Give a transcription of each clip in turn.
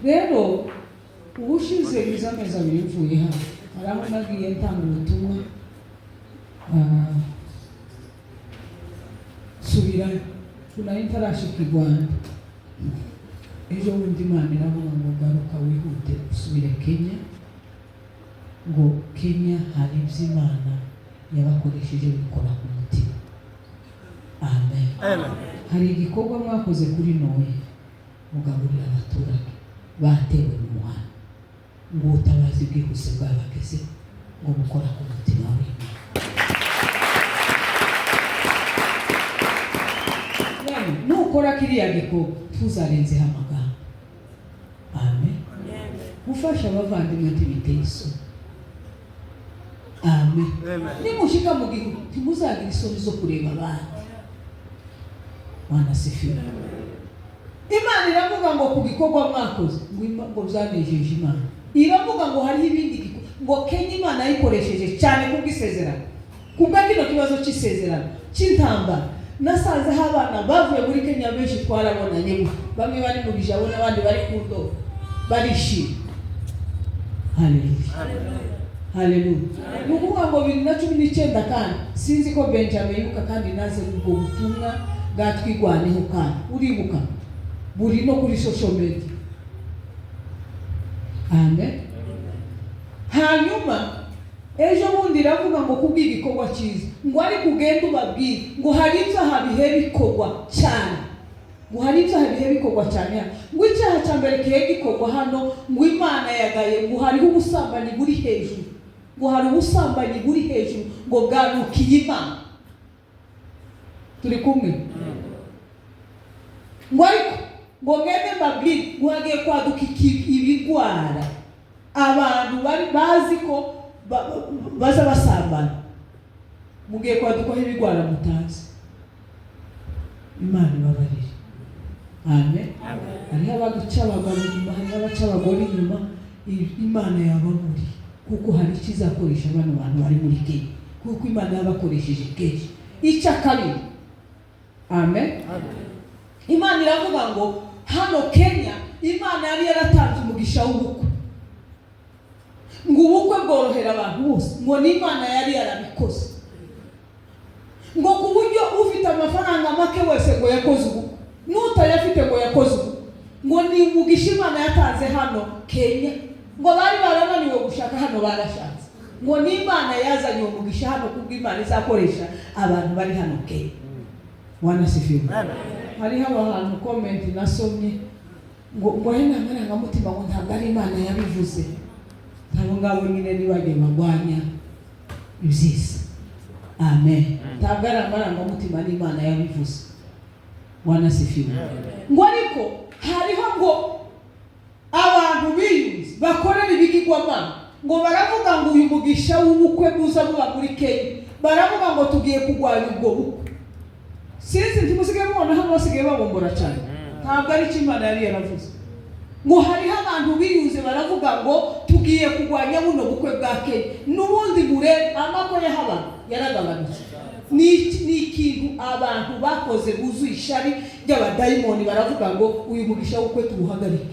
rero ubushize bizameza bivuye hano araho nagiye ntanga ubutumwa subira kuna intarashika i Rwanda ejo bundi Imana iravuga ngo garuka wihute usubire Kenya ngo Kenya hari iby'Imana yabakoresheje bikora ku mutima. Amen. Amen. Hari igikorwa mwakoze kuri Noye mugaburira abaturage batewe mu muhanda ngo ubutabazi bwihuse bwabageze ngo bukora ku mutima w'Imana. Nukora kiriya gikorwa tuzarenzeho amagambo. Amen. Gufasha abavandimwe ntibiteye isoni. Amen. Nimushika mu gihugu ntimuzagira isoni zo kureba abandi. Wanasifiwe. Imana iravuga ngo ku gikorwa mwakoze ngo byanejeje Imana. Iravuga ngo hari ibindi gikorwa ngo Kenya Imana yikoresheje cyane kubw'isezerano. Kubwa kino kibazo cy'isezerano cy'intambara. Nasanze abana bavuye muri Kenya benshi twarabonanye, bamwe bari mu bijabo n'abandi bari ku ndo barishimye. Haleluya. Haleluya. Nukuvuga ngo 2019 kandi sinzi ko Benjamin yuka kandi naze ubwo butumwa bwatwigwaneho kandi uribuka buri no kuri social media. Amen. Hanyuma ejo bundi iravuga ngo kubwira igikorwa cyiza ngo ari kugenda ubabwira ngo hari ibyaha bihe bikorwa cyane, ngo hari ibyaha bihe bikorwa cyane, ngo icyaha cya mbere kihe gikorwa hano ngo Imana yagaye ngo hariho ubusambanyi buri hejuru, ngo hari ubusambanyi buri hejuru ngo bwanukiye Imana. Turi kumwe? Ngo ariko ngo ngende mbabwire ngo hagiye kwaduka ibigwara abantu bari bazi ko baza basambana, mugiye kwadukaho ibigwara mutazi. Imana ibabarire. Amen. Hariho abaduca abagabo inyuma, hariho abaca abagore inyuma. Imana yababuri kuko hari ikizakoresha bano bantu bari muri Kenya, kuko Imana yabakoresheje kenshi. Icya kabiri. Amen. Imana iravuga ngo hano Kenya Imana yari yaratanze umugisha w'ubukwe, ngo ubukwe bworohera abantu bose, ngo n'Imana yari yarabikoze, ngo ku buryo ufite amafaranga make wese ngo yakoze ubukwe, n'utayafite ngo yakoze ubukwe, ngo ni umugisha Imana yatanze hano Kenya, ngo bari barananiwe gushaka hano barashatse, ngo n'Imana yazanye umugisha hano kubwo Imana izakoresha abantu bari hano Kenya. Wanasifiwe. Hariho abantu comment nasomye ngo hena amarangamutima ngo ntabwo ari Imana yabivuze. Ntabwo ngabo nyine nibage magwanya ibyiza. Amen. Ntabwo ari amarangamutima n'Imana yabivuze. Wanasifiwe. Ngo ariko hariho ngo abantu biyuzi bakorera ibigirwamana, ngo baravuga ngo uyu mugisha w'ubukwe buza buba muri Kenya, baravuga ngo tugiye kugwanya ubwo bukwe. Sinzi ntimusigaye mubona hano basigaye babombora cyane. Ntabwo ari cyo Imana yari yaravuze. Ngo hariho abantu biyuze baravuga ngo tugiye kugwanya buno bukwe bwa Kenya, n'ubundi bure amako y'ahaba yaragabanutse. Ni ikintu abantu bakoze buzuye ishari ry'abadayimoni, baravuga ngo uyu mugisha w'ubukwe tuwuhagarike.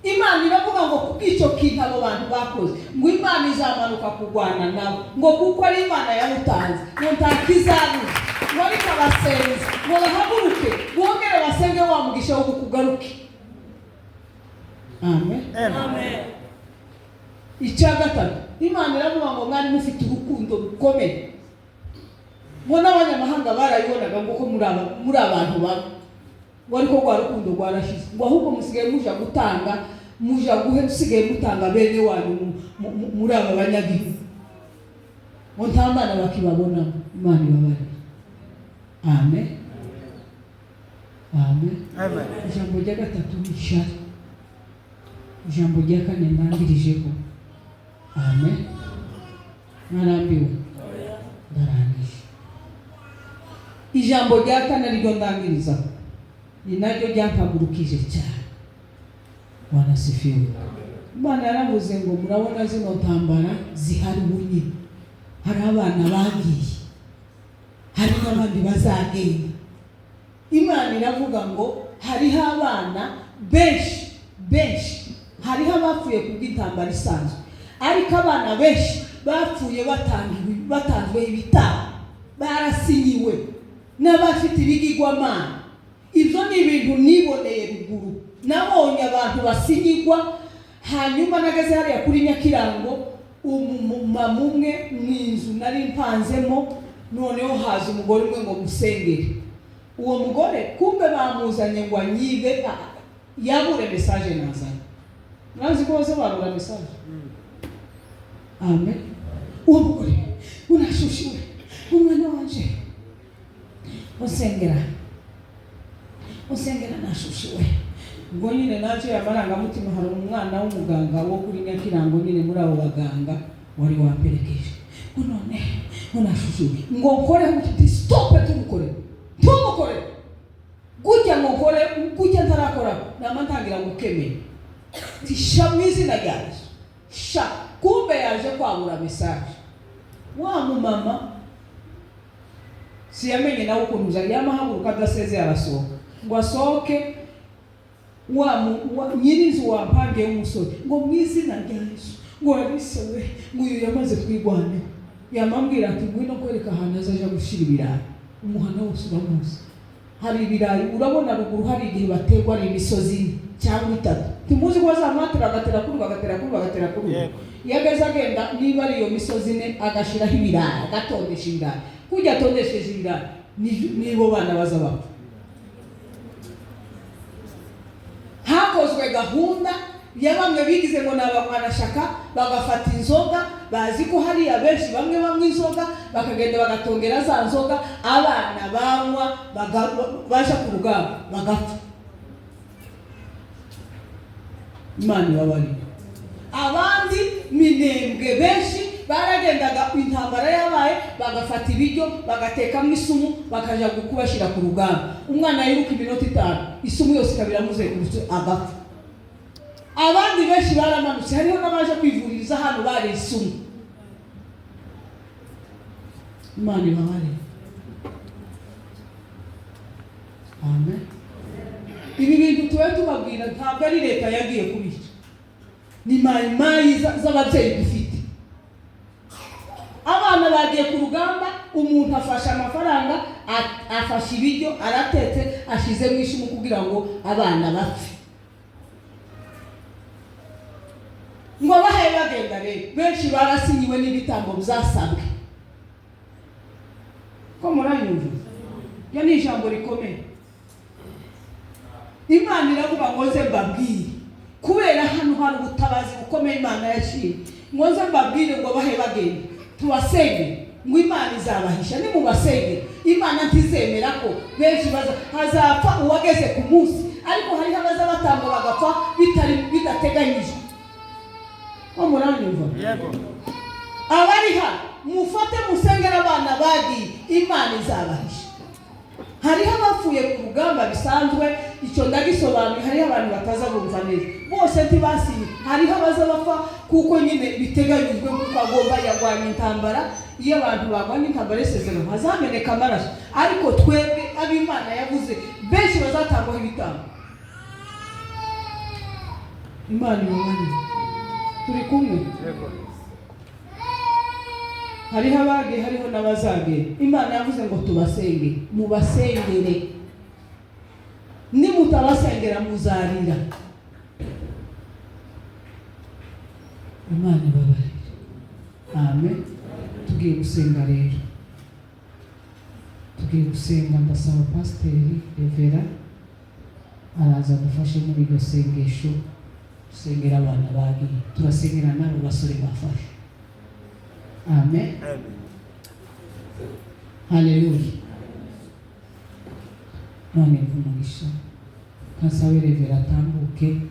Imana iravuga ngo kubw'icyo kintu abo bantu bakoze ngo Imana izamanuka kugwana nabo, ngo kuko ari Imana yamutanze ngo ntakizabuza, ngo ariko abasenzi ngo bahaguruke bongere basenge wa mugisha wo kugaruke. Amen. Amen. Icya gatatu, Imana iravuga ngo mwari mufite urukundo rukomeye, ngo n'abanyamahanga barayibonaga ngo ko muri abantu bamwe, ngo ariko rwa rukundo rwarashize, ngo ahubwo musigaye muja gutanga, muja guhe musigaye mutanga bene wanyu muri aba banyagihugu, ngo nta Mana bakibabonamo. Imana ibabarire. Amen. Amen. Amen. Ijambo rya gatatu ni ishari. Ijambo rya kane ndangirijeho. Amen. Narambiwe. Ndarangije. Ijambo rya kane ryo ndangiriza ni naryo ryampagurukije cyane. Wanasifiwe. Imana yaravuze ngo murabona zino ntambara zihari bunye, hari abana bagiye, hari n'abandi bazagenda. Imana iravuga ngo hariho abana benshi hariho abapfuye kubw'intambara isanzwe, ariko abana benshi bapfuye batanzwe ibitabo, barasinyiwe n'abafite ibigirwamana. Ibyo ni ibintu niboneye ruguru, nabonye abantu basinyigwa. Hanyuma nageze hariya kuri Nyakirango, umumama umwe mu inzu nari mpanzemo, noneho haza umugore umwe ngo musengere. Uwo mugore kumbe bamuzanye ngo anyibe yabure message nazanye. Nazi ko bose barura message. Amen. Uwo mugore unashushiwe, umwana wanje usengera nashushiwe. Ubwo nyine naje amarangamutima, hari umwana w'umuganga wo kuri Nyakirango nyine muri abo baganga wari wamperekeje. None unashushiwe ngo nkore uti stop tumukore gutya ngo nkore gutya ntarakora namantangira gukemera tishamizi na gaje sha. Kumbe yaje kwabura message. Wa mumama siyamenye nawe ukuntu zari yamahaguruka adaseze arasohoka ngo asohoke. Wa nyirinzu wampange umusore ngo mwizina rya Yesu ngo abisewe ngo uyu yamaze twigwaneho. Yamambwira ati ngwino kwereka ahantu azaja gushira ibirayi. Umuhana wose uramuzi, hari ibirayi urabona ruguru, hari igihe baterwa ari imisozi cyangwa itatu, timuzi ko azamatira agatera kuri yageze agenda niba ari iyo misozi ne agashiraho ibirayi, agatondesha ibirayi. Kujya atondesheje ibirayi nibo bana baza bapfa. Hakozwe gahunda ya bamwe bigize ngo n'abamwanashaka, bagafata inzoga, bazi ko hari abenshi bamwe inzoga, bakagenda bagatongera za nzoga, abana banywa baje ku rugamba bagapfa. Imana babari. Abandi minembwe benshi baragendaga intambara yabaye, bagafata ibiryo bagatekamo isumu bakaja gukubashira ku rugamba. Umwana yiruka iminota 5, isumu yose kabira muzengurutse agapfa. Abandi benshi baramanutse, hariho n'abaje kwivuriza hano bari isumu. Imana ibabare. Amen. Ibi bintu tuwe tubabwira ntabwo ari leta yagiye kubica, ni mayimayi z'ababyeyi dufite. Abana bagiye ku rugamba, umuntu afasha amafaranga, afasha ibiryo, aratetse, ashize mu ishumu kugira ngo abana bapfe. Ngo bahaye bagenda rero, benshi barasinyiwe n'ibitambo byasabwe. Ko muranyumva? Ya ni ijambo rikomeye. Imana iravuga ngo nze mbabwire, kubera hano hari ubutabazi bukomeye Imana yashimye. Ngo nze mbabwire ngo bahe bagenda, tubasenge ngo Imana izabahisha. Ni mu basenge Imana ntizemera ko benshi hazapfa uwageze ku munsi, ariko hari abaza batanga bagapfa bidateganyije. Ko muranyumva? Yego. Abari hano mufate musengera abana bagiye, Imana izabahisha. Hariho abapfuye ku rugamba bisanzwe, icyo ndagisobanuye. Hariho abantu bataza bumva neza, bose ntibasinye. Hariho abaza bapfa kuko nyine biteganyijwe kuko agomba yagwanya intambara. Iyo abantu bagwanya intambara isezerano hazameneka amaraso, ariko twebwe ab'Imana yavuze benshi bazatangwaho ibitambo. Imana ibabane. Turi kumwe? Hariho abagiye, hariho n'abazagenda. Imana yavuze ngo tubasenge, mubasengere. Nimutabasengera muzarira. Imana ibabare. Amen. Tugiye gusenga rero. Tugiye gusenga, ndasaba Pasiteri Revera araza gufasha muri iryo sengesho. Sengera abana bagiye, turasengera n'abo basore bafashe. Amen. Haleluya. None kumugisha kasabe Revera atambuke,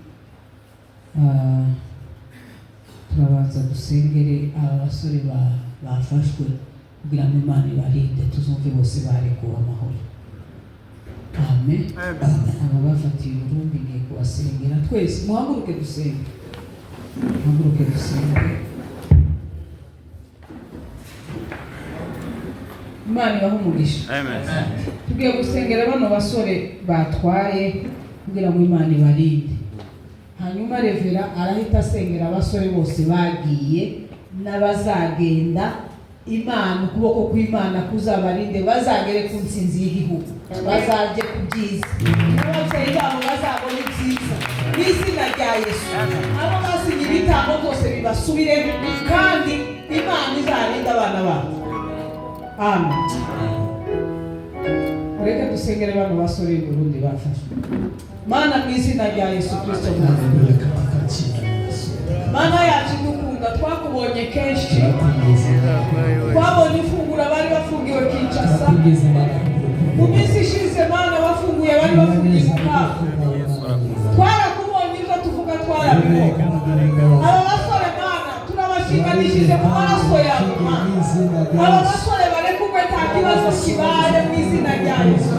turabanza dusengere aba basore bafashwe kugira ngo Imana ibarinde, tuzumve bose barekuwe amahoro. Amen. Aba bafatiye Burundi ngiye kubasengera twese. Muhaguruke dusenge. Muhaguruke dusenge. Imana ibahe umugisha. Amen. Tugiye gusengera bano basore batwaye kugira ngo Imana ibarinde. hanyuma revera arahita asengera abasore bose bagiye n'abazagenda. Imana ukuboko kw'Imana kuzabarinde bazagere ku ntsinzi y'igihugu, bazaje ku byiza, n'ababyeyi babo bazabona ibyiza n'izina rya Yesu. Abo basinye ibitambo byose bibasubiremo kandi Imana izarinda abana babo. Amen. Reka dusengere bano basore b'Uburundi bafashwe. Mana mu izina rya Yesu Kristo, Mana yacu dukunda, twakubonye kenshi, twabonye ifunguro bari bafungiwe Kinshasa, mu minsi ishize Mana bafunguye bari bafungiye Bukavu, twarakubonye ibyo tuvuga twarabibonye. Aba basore Mana turabashinganishije mu maraso yawe Mana, aba basore barekugwe nta kibazo kibaye mu izina rya Yesu.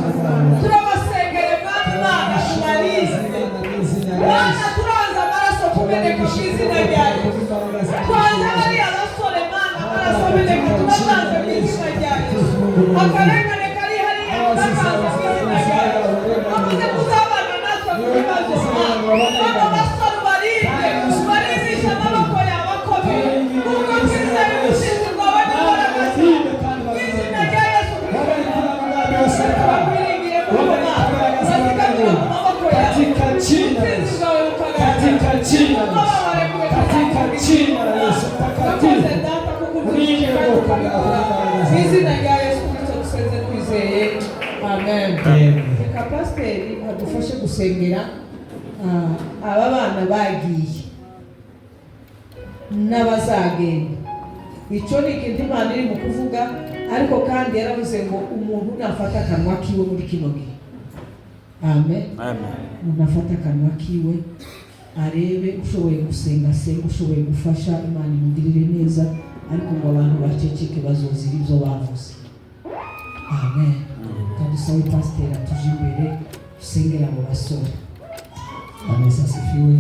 Turabasengere Mana, Imana tubarize Mana, turanze amaraso kumeneka mu izina rya Yesu. Twanze bariya basore Mana, amaraso ameneka tubasanze mu izina rya Yesu. Akarengane kari hariya tubasanze mu izina rya Yesu. Amaze kuzabana natwe mu bibazo Mana, aba basore barinde, barindisha amaboko yawe akomeye, kuko Kristo ari umusinzi wawe n'imbaraga zawe. Mu izina rya Yesu Kristo tubakwiringire kuko Mana bazigamira mu maboko yawe, umusinzi wawe ukagaragara, kuko babarekuwe katika jina la Yesu takatifu. Mu izina rya Yesu Kristo dusenze twizeye, amen. Reka pasiteri adufashe gusengera aba bana bagiye n'abazagenda. Icyo ni ikintu Imana iri mu kuvuga, ariko kandi yaravuze ngo umuntu nafata akanwa kiwe muri kino gihe. Amen. Umuntu afata akanwa kiwe arebe, ushoboye gusenga senga, ushoboye gufasha Imana imugirire neza, ariko ngo abantu baceceke bazozira ibyo bavuze. Amen. Kandi sawe pasiteri atuje imbere dusengera abo basore. Amen. Asifiwe.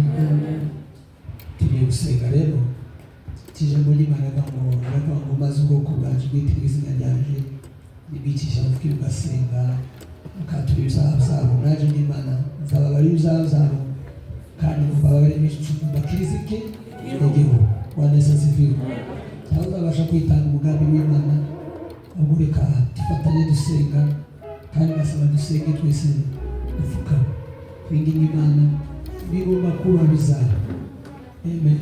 Tugiye gusenga rero, ijambo ry'Imana ngo maze ubwoko bwacu bwitiriwe izina ryaje nibicisha bugufi bugasenga mukatura ibyaha byabo, naje n'Imana nzababarira ibyaha byabo kandi mbabarire imico bakirizike igihugu. Waneza asifiwe. Cyangwa uzabasha kwitanga umugambi w'Imana, ahubwo reka dufatanye dusenga kandi nasaba dusenge twese dupfukame twinginga Imana bigomba kuba bizaba. Amen.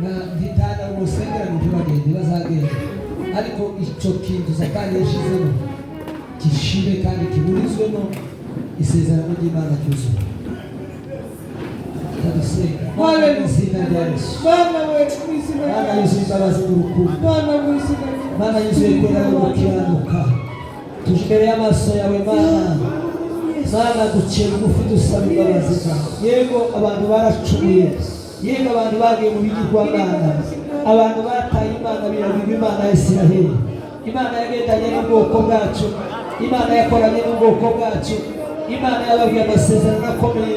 Na ntitana musengera ntibagende bazagenda, ariko icyo kintu Satani yashizemo gishire kandi kiburizwemo isezerano ry'Imana cyuzuye. Tadusenga Bwana mu izina rya Yesu. Bwana wetu mu izina rya Bwana Yesu, imbabazi n'urukundo. Bwana mu izina rya Bwana Yesu, kwera no gukiranuka tuje imbere y'amaso yawe Mana. Mana duciye bugufi dusaba imbabazi zawe. Yego abantu baracumuye, yego abantu bagiye mu bigirwamana, abantu bataye Imana birabirwa Imana ya Isiraheli. Imana yagendanye n'ubwoko bwacu, Imana yakoranye n'ubwoko bwacu, Imana yababwiye amasezerano akomeye,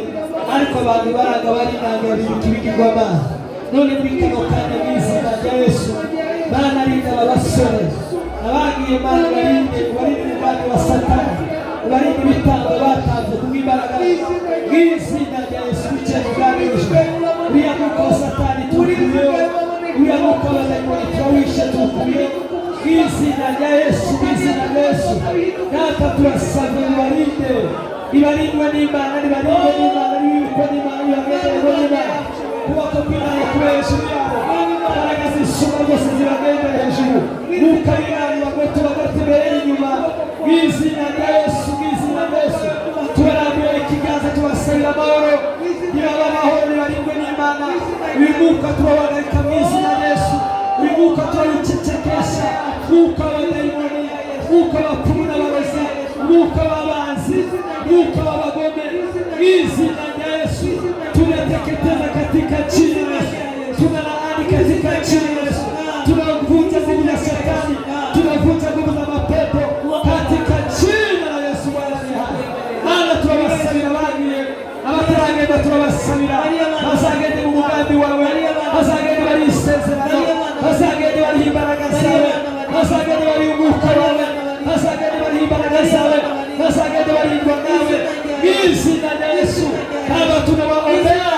ariko abantu baraga barinanga bibuka ibigirwamana. None muri kano kanya mu izina rya Yesu, Mana rinda aba basore abagiye, Mana barinde umugambi wa Satani, barinde ibitambo batanze kubw'imbaraga mu izina rya Yesu. Bicaye mu bwami bw'ijuru, uriya mwuka wa Satani tuwukuyeho, uriya mwuka w'abadayimoni turawishe tuwukuyeho mu izina rya Yesu, mu izina rya Yesu. Natwe turasabye ibarinde, ibarindwe n'Imana, ibarindwe n'Imana, ibikwe n'Imana, ibagenderwe n'Imana, kuboko kw'Imana kube hejuru yabo, imbaraga z'isumba zose zibagendere hejuru, mwuka w'Imana ibagote imbere n'inyuma mu izina rya Yesu, mu izina rya Yesu. Tubarambuye ikiganza tubasabira amahoro, nibaba amahoro nibarindwe n'Imana. Uyu mwuka turawagarika mu izina rya Yesu, uyu mwuka turawucecekesha, mwuka w'abadayimoni, mwuka w'abapfumu n'abarozi, mwuka w'abanzi, mwuka w'abagome mu izina rya Yesu. Tunateketeza katika jina la Yesu, tunalaani katika jina la Yesu, tunavunja nguvu za Shetani, tunavunja nguvu za mapepo katika jina la Yesu. Bwana ni hai. Mana turabasabira bagiye, abataragenda turabasabira bazagende mu mugambi wawe, bazagende bari isezerano, bazagende bari imbaraga zawe, bazagende bari umwuka wawe, bazagende bari imbaraga zawe, bazagende bari indwa nawe mu izina rya Yesu. Aba tunawaombea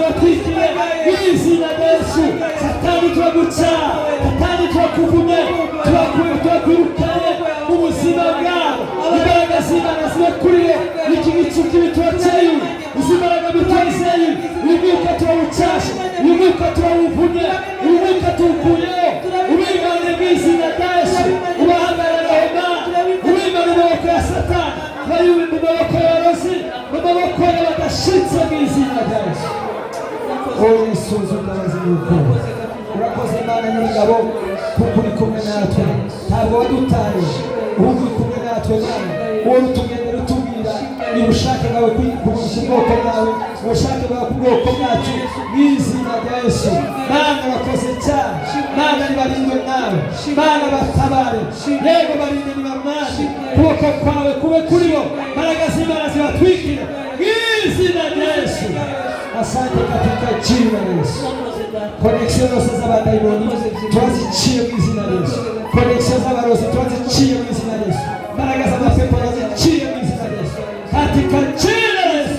zibatwikire izina rya Yesu. Satani turaguca, Satani turakuvumye, turakwirukanye mu buzima bwabo. Imbaraga z'Imana zibakuriye, iki gicu cy'ibitoteye, izi mbaraga bitozeye, uyu mwuka turawucashe, uyu mwuka turawuvumye, uyu mwuka tuwukuyeho, ubimane mu izina rya Yesu. Ubahagarare Mana, ubimane mu maboko ya Satani, bayube mu maboko y'abarozi, mu maboko y'abadashitse mu izina rya Yesu. Yesu uzubabazi n'urukundo. Urakoze Mana nyir'ingabo, kuko uri kumwe natwe, ntabwo wadutaye, ahubwo uri kumwe natwe Mana. Wowe utugendera utubwira ubushake bwawe kugurisha ubwoko bwawe, ubushake bwawe ku bwoko bwacu mu izina rya Yesu. Mana urakoze cyane, Mana nibarindwe nawe, Mana batabare, yego barinde nibamwami, kuboko kwawe kube kuri bo, mbaraga z'Imana zibatwikire mu izina rya Yesu. Asante katika jina la Yesu. Connection zose z'abadayimoni turaziciye mu izina rya Yesu. Connection z'abarozi turaziciye mu izina rya Yesu. Mbaraga z'amapepo turaziciye mu izina rya Yesu. Katika jina la Yesu.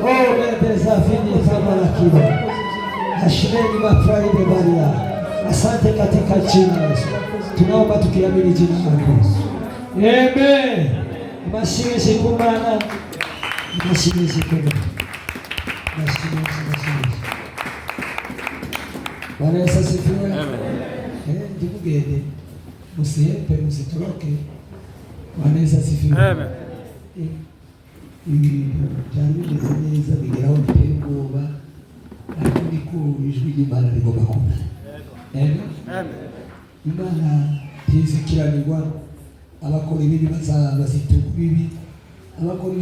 Oh, mbeza vini kama la kiba. Hashimeni mafraide baria. Asante katika jina la Yesu. Tunaomba tukiamini jina lako. Amen. Mashine shikumana. Mashine shikumana. Bwana Yesu asifiwe. Ndikugende musihepe musitoroke. Bwana Yesu asifiwe. Amen. Byari bimeze neza bigeraho biteye ubwoba, ariko niko ijwi ry'Imana rigomba kuba. Amen. Imana ntizikiranirwa, abakora ibibi bazitura ibibi, abakora